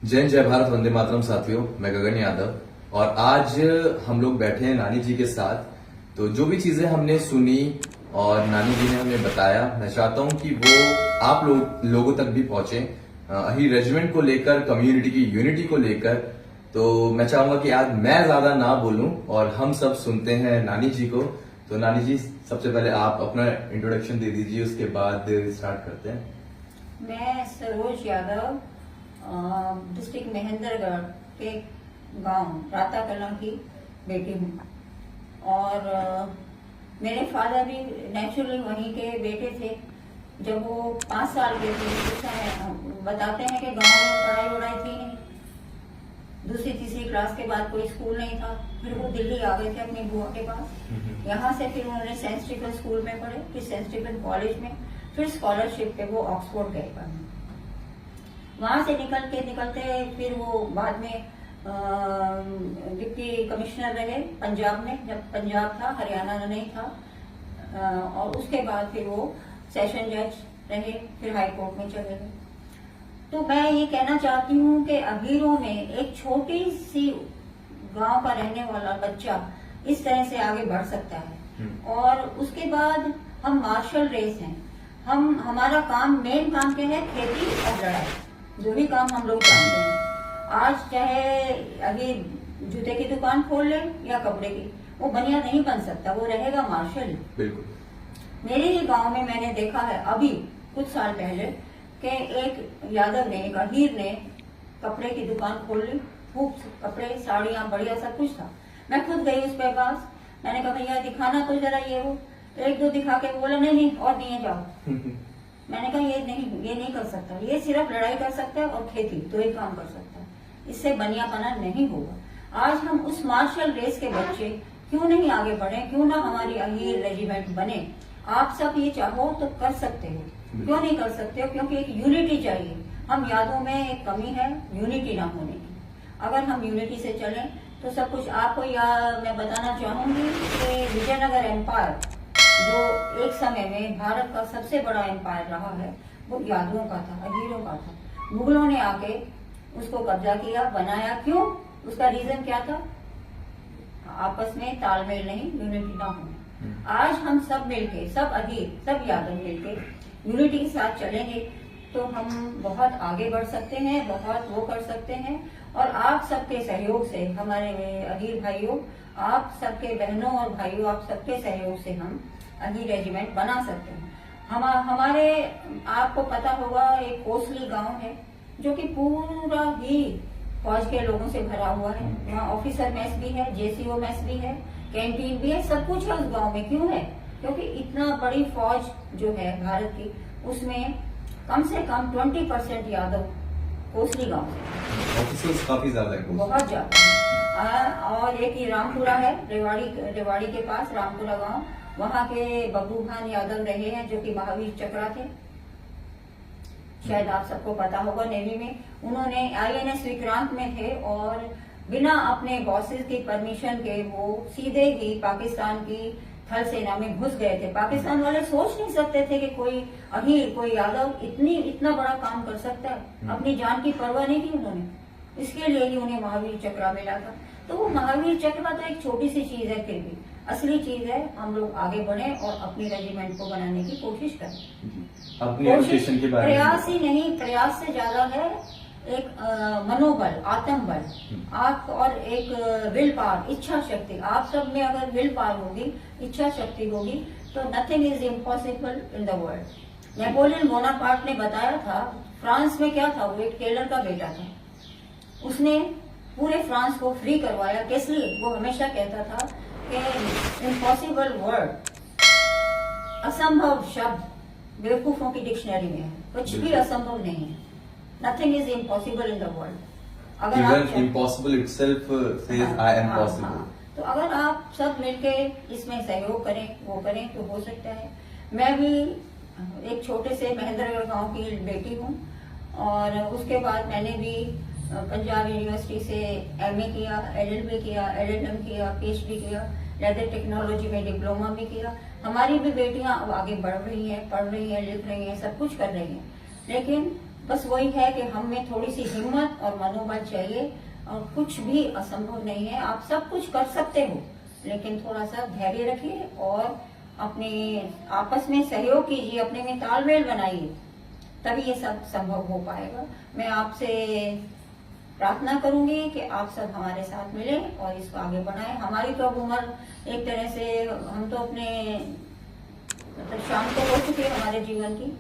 जय भारत, वंदे मातरम। साथियों, मैं गगन यादव और आज हम लोग बैठे हैं नानी जी के साथ। तो जो भी चीजें हमने सुनी और नानी जी ने हमें बताया, मैं चाहता हूं कि वो आप लोगों तक भी पहुंचे। अही रेजिमेंट को लेकर, कम्युनिटी की यूनिटी को लेकर। तो मैं चाहूंगा कि आज मैं ज्यादा ना बोलूं और हम सब सुनते हैं नानी जी को। तो नानी जी, सबसे पहले आप अपना इंट्रोडक्शन दे दीजिए, उसके बाद स्टार्ट करते हैं। मैं सरोज यादव डिस्ट्रिक्ट महेंद्रगढ़ के गांव राता कला की बेटी हूँ और मेरे फादर भी नेचुरली वहीं के बेटे थे। जब वो 5 साल के थे उस समय बताते हैं कि गांव में पढ़ाई वढ़ाई थी नहीं, दूसरी तीसरी क्लास के बाद कोई स्कूल नहीं था। फिर वो दिल्ली आ गए थे अपनी बुआ के पास। यहाँ से फिर उन्होंने सेंट स्टीफन स्कूल में पढ़े, फिर सेंट स्टीफन कॉलेज में, फिर स्कॉलरशिप पे वो ऑक्सफोर्ड गए पढ़ने। वहां से निकलते फिर वो बाद में डिप्टी कमिश्नर रहे पंजाब में, जब पंजाब था, हरियाणा नहीं था। और उसके बाद फिर वो सेशन जज रहे, फिर हाई कोर्ट में चले गए। तो मैं ये कहना चाहती हूँ कि अहीरों में एक छोटी सी गांव का रहने वाला बच्चा इस तरह से आगे बढ़ सकता है। और उसके बाद हम मार्शल रेस हैं। हमारा काम, मेन काम क्या है? खेती और लड़ाई। जो भी काम हम लोग जानते हैं। आज चाहे अभी जूते की दुकान खोल ले या कपड़े की, वो बनिया नहीं बन सकता, वो रहेगा मार्शल। बिल्कुल। मेरे ही गांव में मैंने देखा है अभी कुछ साल पहले कि एक यादव ने, एक अहीर ने कपड़े की दुकान खोल ली। खूब कपड़े, साड़ियां, बढ़िया सब कुछ था। मैं खुद गई उस पे पास, मैंने कहा भैया दिखाना तो जरा ये वो। एक दो दिखा के बोला नहीं और दिए जाओ। मैंने कहा ये नहीं कर सकता, ये सिर्फ लड़ाई कर सकता है और खेती, दो ही काम कर सकता है, इससे बनियापना नहीं होगा। आज हम उस मार्शल रेस के बच्चे क्यों नहीं आगे बढ़े? क्यों ना हमारी अहीर रेजिमेंट बने? आप सब ये चाहो तो कर सकते हो, क्यों नहीं कर सकते हो? क्योंकि एक यूनिटी चाहिए। हम यादों में एक कमी है यूनिटी ना होने की। अगर हम यूनिटी से चलें तो सब कुछ। आपको मैं बताना चाहूंगी कि विजयनगर एम्पायर, जो एक समय में भारत का सबसे बड़ा एम्पायर रहा है, वो यादवों का था, अहीरों का था। मुगलों ने आके उसको कब्जा किया, बनाया। क्यों? उसका रीजन क्या था? आपस में तालमेल नहीं, यूनिटी ना होना। आज हम सब मिलके, सब अहीर, सब यादव मिलके यूनिटी के साथ चलेंगे तो हम बहुत आगे बढ़ सकते हैं, बहुत वो कर सकते हैं। और आप सबके सहयोग से, हमारे अहीर भाइयों, आप सबके बहनों और भाइयों, आप सबके सहयोग से हम अहीर रेजिमेंट बना सकते हैं। हमारे, आपको पता होगा, एक कोसली गांव है जो कि पूरा ही फौज के लोगों से भरा हुआ है। वहाँ ऑफिसर मेस भी है, जेसीओ मेस भी है, कैंटीन भी है, सब कुछ है उस गांव में। क्यों है? क्योंकि इतना बड़ी फौज जो है भारत की, उसमें कम से कम 20% यादव कोसली गांव से। ऑफिसर्स काफी ज्यादा है, बहुत ज्यादा है। और एक ही रामपुरा है, रेवाड़ी के पास रामपुरा गांव, वहाँ के बब्बू भान यादव रहे हैं जो कि महावीर चक्रा थे। शायद आप सबको पता होगा, नेवी में उन्होंने INS विक्रांत में थे और बिना अपने बॉसेस की परमिशन के वो सीधे ही पाकिस्तान की थल सेना में घुस गए थे। पाकिस्तान वाले सोच नहीं सकते थे कि कोई अहीर, कोई यादव इतना बड़ा काम कर सकता है। अपनी जान की परवाह नहीं की उन्होंने, इसके लिए ही उन्हें महावीर चक्र मिला था। तो वो महावीर चक्र तो एक छोटी सी चीज है, फिर भी असली चीज है हम लोग आगे बढ़े और अपनी रेजिमेंट को बनाने की कोशिश करें। कोशिश, प्रयास ही नहीं, प्रयास से ज्यादा है एक मनोबल, आत्मबल, आप और एक विल पावर, इच्छा शक्ति। आप सब में अगर विल पावर होगी, इच्छा शक्ति होगी, तो nothing is impossible in the world. Napoleon Bonaparte ने बताया था, फ्रांस में क्या था, वो एक टेलर का बेटा था, उसने पूरे फ्रांस को फ्री करवाया। किस लिए? वो हमेशा कहता था कि इम्पॉसिबल वर्ड, असंभव शब्द बेवकूफों की डिक्शनरी में है, कुछ भी असंभव नहीं है। Nothing is impossible in the world. अगर आप impossible itself says I am possible. तो अगर आप सब मिलके इसमें सहयोग करें, वो करें, तो हो सकता है। मैं भी एक छोटे से महेंद्रगढ़ गांव की बेटी हूँ और उसके बाद मैंने भी पंजाब यूनिवर्सिटी से MA किया, LLB किया, LLM किया, PhD किया, लेदर टेक्नोलॉजी में डिप्लोमा भी किया। हमारी भी बेटियां अब आगे बढ़ रही हैं, पढ़ रही हैं, लिख रही हैं, सब कुछ कर रही हैं। लेकिन बस वही है कि हम में थोड़ी सी हिम्मत और मनोबल चाहिए, और कुछ भी असंभव नहीं है। आप सब कुछ कर सकते हो, लेकिन थोड़ा सा धैर्य रखिए और अपने आपस में सहयोग कीजिए, अपने में तालमेल बनाइए, तभी ये सब संभव हो पाएगा। मैं आपसे प्रार्थना करूंगी कि आप सब हमारे साथ मिलें और इसको आगे बढ़ाएं। हमारी तो अब उम्र एक तरह से, हम तो अपने मतलब शाम को हो चुकी है हमारे जीवन की,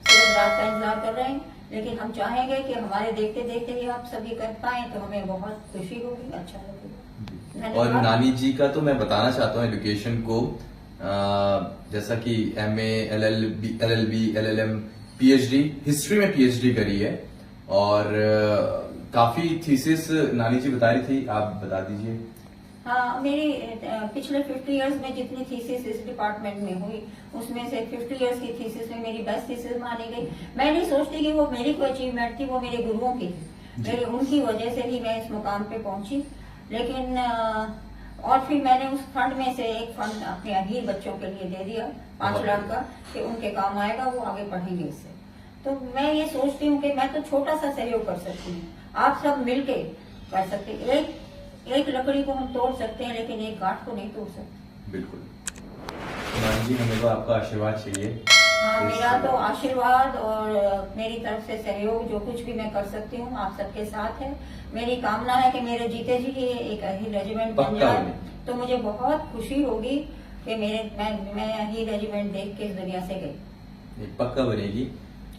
सिर्फ रात का इंतजार कर रहे हैं, लेकिन हम चाहेंगे कि हमारे देखते देखते ही आप सभी कर पाए तो हमें बहुत खुशी होगी, अच्छा लगेगा। और धन्यवाद। नानी जी का तो मैं बताना चाहता हूँ एजुकेशन को, जैसा कि MA, LLB, LLM, PhD, history में PhD करी है, और काफी थीसिस नानी जी बता रही थी, आप बता दीजिए। हाँ, मेरी पिछले 50 इयर्स में जितनी थीसिस इस डिपार्टमेंट में हुई, उसमें से 50 इयर्स की थीसिस में मेरी बेस्ट थीसिस मानी गई। मैं नहीं सोचती कि वो मेरी कोई अचीवमेंट थी, वो मेरे गुरुओं की थी, मेरे उनकी वजह से ही मैं इस मुकाम पे पहुंची। लेकिन और फिर मैंने उस फंड में से एक फंड अपने अहीर बच्चों के लिए दे दिया 5 लाख का, कि उनके काम आएगा, वो आगे पढ़ेंगे इससे। तो मैं ये सोचती हूँ कि मैं तो छोटा सा सहयोग कर सकती हूँ, आप सब मिलके कर सकते हैं। एक लकड़ी को हम तोड़ सकते हैं, लेकिन एक गांठ को नहीं तोड़ सकते। बिल्कुल। नानी जी, हमें तो आपका आशीर्वाद चाहिए। हाँ, मेरा तो आशीर्वाद और मेरी तरफ से सहयोग जो कुछ भी मैं कर सकती हूँ आप सबके साथ है। मेरी कामना है कि मेरे जीते जी ही एक अहीर रेजिमेंट बन जाए, तो मुझे बहुत खुशी होगी कि मैं अहीर रेजिमेंट देख के इस दुनिया से गई। पक्का बनेगी,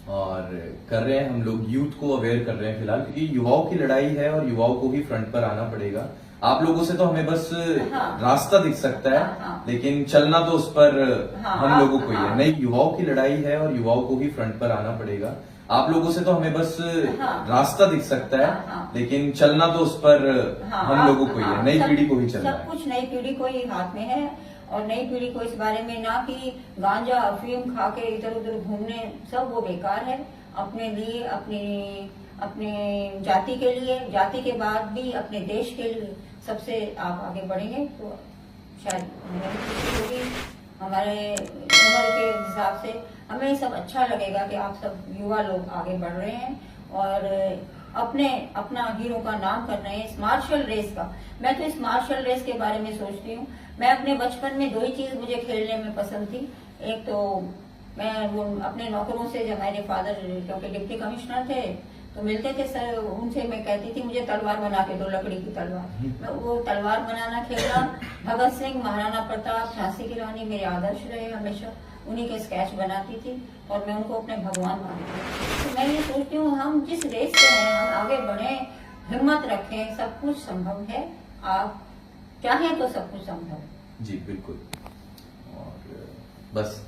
और कर रहे हैं हम लोग, यूथ को अवेयर कर रहे हैं फिलहाल, क्योंकि युवाओं की लड़ाई है और युवाओं को ही फ्रंट पर आना पड़ेगा। आप लोगों से तो हमें बस रास्ता दिख सकता है, लेकिन चलना तो उस पर हम लोगों को ही है। नहीं, युवाओं की लड़ाई है और युवाओं को ही फ्रंट पर आना पड़ेगा। आप लोगों से तो हमें बस रास्ता दिख सकता है, लेकिन चलना तो उस पर हम लोगों को ही है, नई पीढ़ी को ही चलना है। सब कुछ नई पीढ़ी को ही हाथ में है, और नई पीढ़ी को इस बारे में ना कि गांजा अफीम खा के इधर उधर घूमने, सब वो बेकार है। अपने लिए, अपने जाति के लिए, जाति के बाद भी अपने देश के लिए सबसे आप आगे बढ़ेंगे तो शायद हमें खुशी होगी। हमारे उम्र के हिसाब से हमें सब अच्छा लगेगा कि आप सब युवा लोग आगे बढ़ रहे हैं और अपना हीरो का नाम कर रहे हैं। इस मार्शल रेस का, मैं तो इस मार्शल रेस के बारे में सोचती हूँ। मैं अपने बचपन में 2 ही चीज मुझे खेलने में पसंद थी। एक तो मैं वो अपने नौकरों से, जब मेरे फादर क्योंकि डिप्टी कमिश्नर थे तो मिलते थे सर, उनसे मैं कहती थी मुझे तलवार बना के दो, लकड़ी की तलवार। मैं वो तलवार बनाना खेलना, भगत सिंह, महाराणा प्रताप, झांसी की रानी मेरे आदर्श रहे हमेशा। उन्हीं के स्केच बनाती थी और मैं उनको अपने भगवान मानती थी। तो मैं ये सोचती हूँ हम जिस रेस से हैं हम आगे बढ़े, हिम्मत रखें, सब कुछ संभव है। आप चाहें तो सब कुछ संभव है। जी बिल्कुल। और बस